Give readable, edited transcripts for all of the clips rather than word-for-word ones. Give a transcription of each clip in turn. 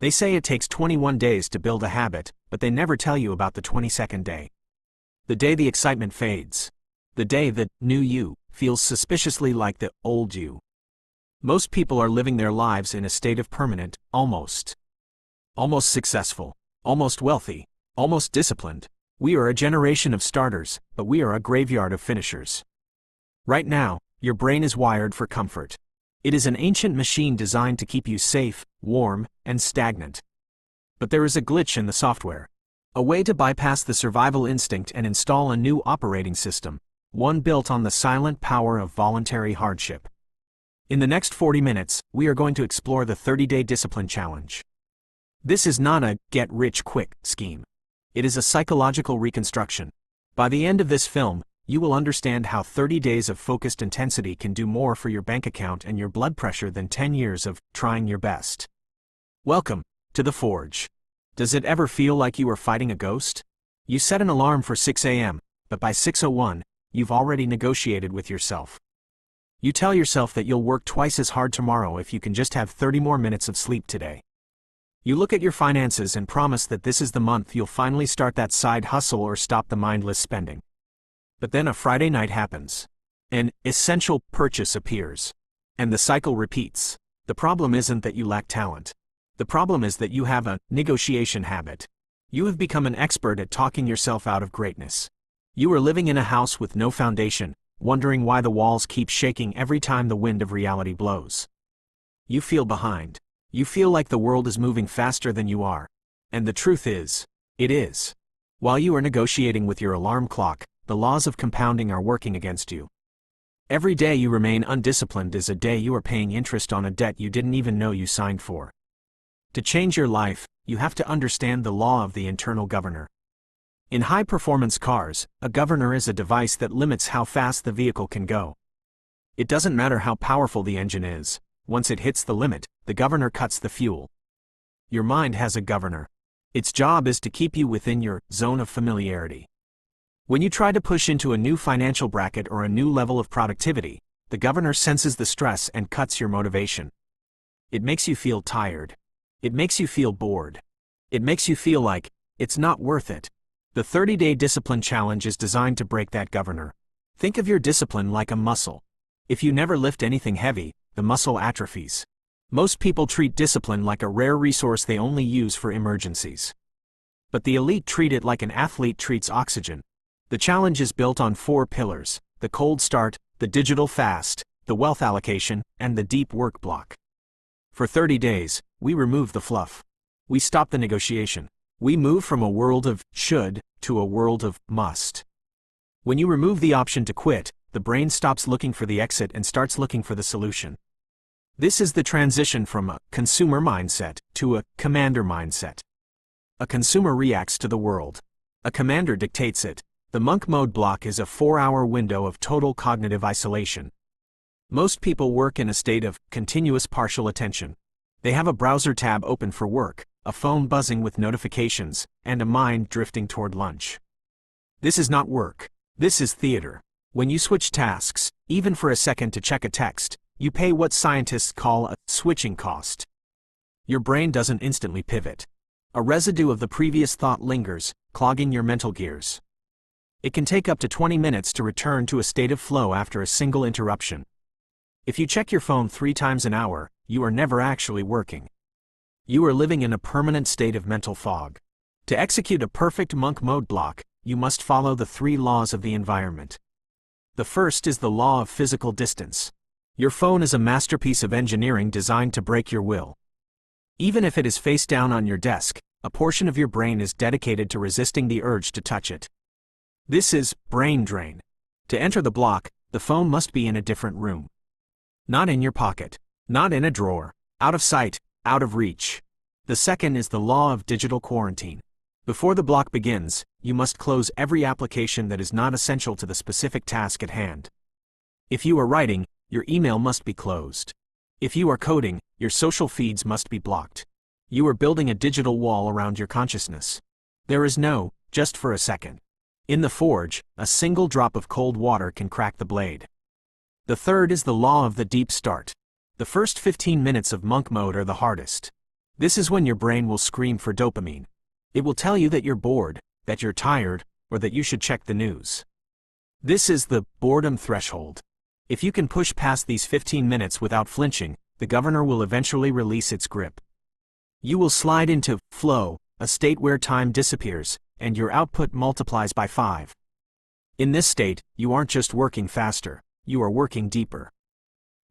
They say it takes 21 days to build a habit, but they never tell you about the 22nd day. The day the excitement fades. The day that new you feels suspiciously like the old you. Most people are living their lives in a state of permanent, almost successful, almost wealthy, almost disciplined. We are a generation of starters, but we are a graveyard of finishers. Right now, your brain is wired for comfort. It is an ancient machine designed to keep you safe, warm, and stagnant. But there is a glitch in the software. A way to bypass the survival instinct and install a new operating system, one built on the silent power of voluntary hardship. In the next 40 minutes, we are going to explore the 30-day discipline challenge. This is not a get-rich-quick scheme. It is a psychological reconstruction. By the end of this film, you will understand how 30 days of focused intensity can do more for your bank account and your blood pressure than 10 years of trying your best. Welcome to the Forge. Does it ever feel like you are fighting a ghost? You set an alarm for 6 a.m., but by 6:01, you've already negotiated with yourself. You tell yourself that you'll work twice as hard tomorrow if you can just have 30 more minutes of sleep today. You look at your finances and promise that this is the month you'll finally start that side hustle or stop the mindless spending. But then a Friday night happens. An essential purchase appears. And the cycle repeats. The problem isn't that you lack talent. The problem is that you have a negotiation habit. You have become an expert at talking yourself out of greatness. You are living in a house with no foundation, wondering why the walls keep shaking every time the wind of reality blows. You feel behind. You feel like the world is moving faster than you are. And the truth is, it is. While you are negotiating with your alarm clock, the laws of compounding are working against you. Every day you remain undisciplined is a day you are paying interest on a debt you didn't even know you signed for. To change your life, you have to understand the law of the internal governor. In high-performance cars, a governor is a device that limits how fast the vehicle can go. It doesn't matter how powerful the engine is. Once it hits the limit, the governor cuts the fuel. Your mind has a governor. Its job is to keep you within your zone of familiarity. When you try to push into a new financial bracket or a new level of productivity, the governor senses the stress and cuts your motivation. It makes you feel tired. It makes you feel bored. It makes you feel like it's not worth it. The 30-day discipline challenge is designed to break that governor. Think of your discipline like a muscle. If you never lift anything heavy, the muscle atrophies. Most people treat discipline like a rare resource they only use for emergencies. But the elite treat it like an athlete treats oxygen. The challenge is built on 4 pillars: the cold start, the digital fast, the wealth allocation, and the deep work block. For 30 days, we remove the fluff. We stop the negotiation. We move from a world of should to a world of must. When you remove the option to quit, the brain stops looking for the exit and starts looking for the solution. This is the transition from a consumer mindset to a commander mindset. A consumer reacts to the world. A commander dictates it. The monk mode block is a 4-hour window of total cognitive isolation. Most people work in a state of continuous partial attention. They have a browser tab open for work, a phone buzzing with notifications, and a mind drifting toward lunch. This is not work. This is theater. When you switch tasks, even for a second to check a text, you pay what scientists call a switching cost. Your brain doesn't instantly pivot. A residue of the previous thought lingers, clogging your mental gears. It can take up to 20 minutes to return to a state of flow after a single interruption. If you check your phone 3 times an hour, you are never actually working. You are living in a permanent state of mental fog. To execute a perfect monk mode block, you must follow the 3 laws of the environment. The first is the law of physical distance. Your phone is a masterpiece of engineering designed to break your will. Even if it is face down on your desk, a portion of your brain is dedicated to resisting the urge to touch it. This is brain drain. To enter the block, the phone must be in a different room. Not in your pocket. Not in a drawer. Out of sight, out of reach. The second is the law of digital quarantine. Before the block begins, you must close every application that is not essential to the specific task at hand. If you are writing, your email must be closed. If you are coding, your social feeds must be blocked. You are building a digital wall around your consciousness. There is no, just for a second. In the Forge, a single drop of cold water can crack the blade. The third is the law of the deep start. The first 15 minutes of monk mode are the hardest. This is when your brain will scream for dopamine. It will tell you that you're bored, that you're tired, or that you should check the news. This is the boredom threshold. If you can push past these 15 minutes without flinching, the governor will eventually release its grip. You will slide into flow, a state where time disappears, and your output multiplies by 5. In this state, you aren't just working faster, you are working deeper.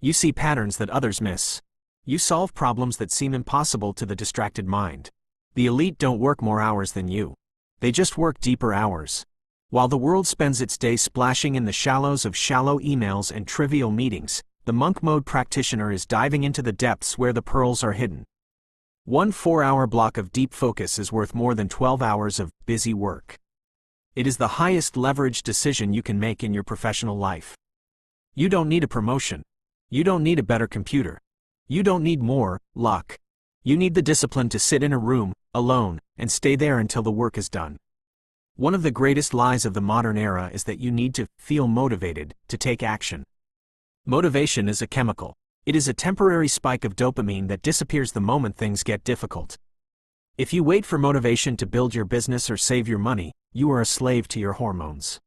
You see patterns that others miss. You solve problems that seem impossible to the distracted mind. The elite don't work more hours than you. They just work deeper hours. While the world spends its day splashing in the shallows of shallow emails and trivial meetings, the monk mode practitioner is diving into the depths where the pearls are hidden. One 4-hour block of deep focus is worth more than 12 hours of busy work. It is the highest leverage decision you can make in your professional life. You don't need a promotion. You don't need a better computer. You don't need more luck. You need the discipline to sit in a room, alone, and stay there until the work is done. One of the greatest lies of the modern era is that you need to feel motivated to take action. Motivation is a chemical. It is a temporary spike of dopamine that disappears the moment things get difficult. If you wait for motivation to build your business or save your money, you are a slave to your hormones.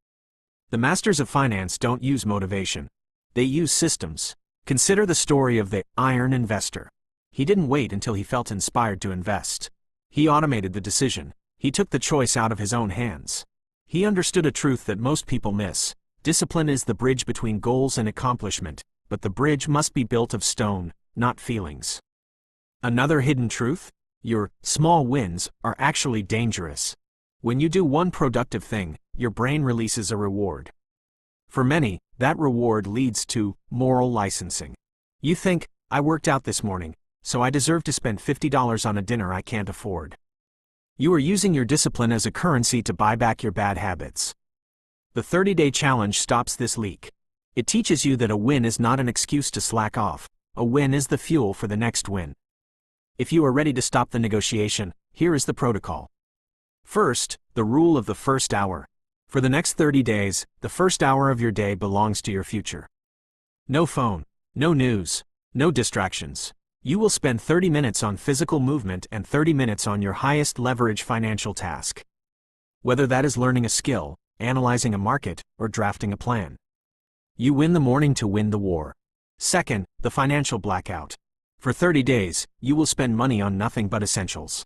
The masters of finance don't use motivation. They use systems. Consider the story of the iron investor. He didn't wait until he felt inspired to invest. He automated the decision. He took the choice out of his own hands. He understood a truth that most people miss. Discipline is the bridge between goals and accomplishment, but the bridge must be built of stone, not feelings. Another hidden truth? Your small wins are actually dangerous. When you do one productive thing, your brain releases a reward. For many, that reward leads to moral licensing. You think, I worked out this morning, so I deserve to spend $50 on a dinner I can't afford. You are using your discipline as a currency to buy back your bad habits. The 30-day challenge stops this leak. It teaches you that a win is not an excuse to slack off. A win is the fuel for the next win. If you are ready to stop the negotiation, here is the protocol. First, the rule of the first hour. For the next 30 days, the first hour of your day belongs to your future. No phone, no news, no distractions. You will spend 30 minutes on physical movement and 30 minutes on your highest leverage financial task. Whether that is learning a skill, analyzing a market, or drafting a plan. You win the morning to win the war. Second, the financial blackout. For 30 days, you will spend money on nothing but essentials.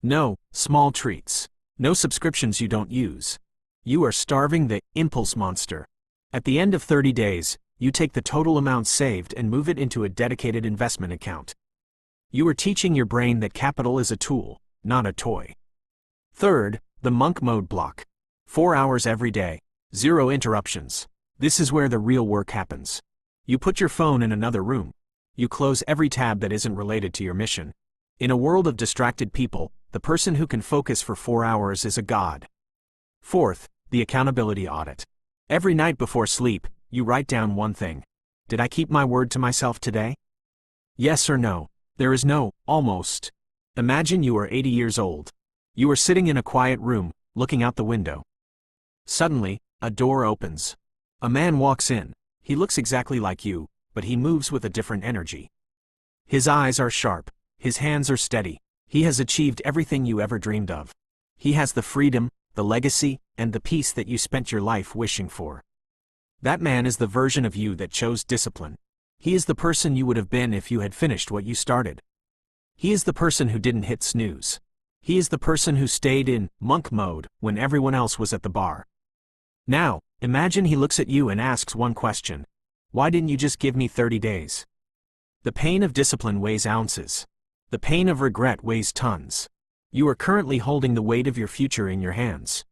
No small treats. No subscriptions you don't use. You are starving the impulse monster. At the end of 30 days, you take the total amount saved and move it into a dedicated investment account. You are teaching your brain that capital is a tool, not a toy. Third, the monk mode block. 4 hours every day, 0 interruptions. This is where the real work happens. You put your phone in another room. You close every tab that isn't related to your mission. In a world of distracted people, the person who can focus for 4 hours is a god. Fourth, the accountability audit. Every night before sleep, you write down one thing. Did I keep my word to myself today? Yes or no. There is no almost. Imagine you are 80 years old. You are sitting in a quiet room, looking out the window. Suddenly, a door opens. A man walks in. He looks exactly like you, but he moves with a different energy. His eyes are sharp. His hands are steady. He has achieved everything you ever dreamed of. He has the freedom, the legacy, and the peace that you spent your life wishing for. That man is the version of you that chose discipline. He is the person you would have been if you had finished what you started. He is the person who didn't hit snooze. He is the person who stayed in monk mode when everyone else was at the bar. Now, imagine he looks at you and asks one question. Why didn't you just give me 30 days? The pain of discipline weighs ounces. The pain of regret weighs tons. You are currently holding the weight of your future in your hands.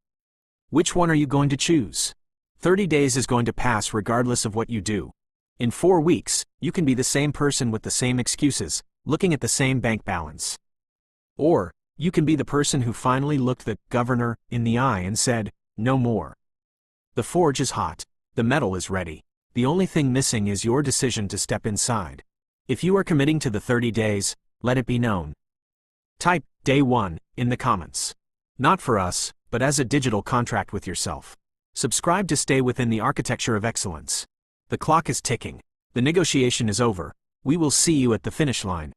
Which one are you going to choose? 30 days is going to pass regardless of what you do. In 4 weeks, you can be the same person with the same excuses, looking at the same bank balance. Or, you can be the person who finally looked the governor in the eye and said, no more. The forge is hot. The metal is ready. The only thing missing is your decision to step inside. If you are committing to the 30 days, let it be known. Type Day 1 in the comments. Not for us, but as a digital contract with yourself. Subscribe to stay within the architecture of excellence. The clock is ticking. The negotiation is over. We will see you at the finish line.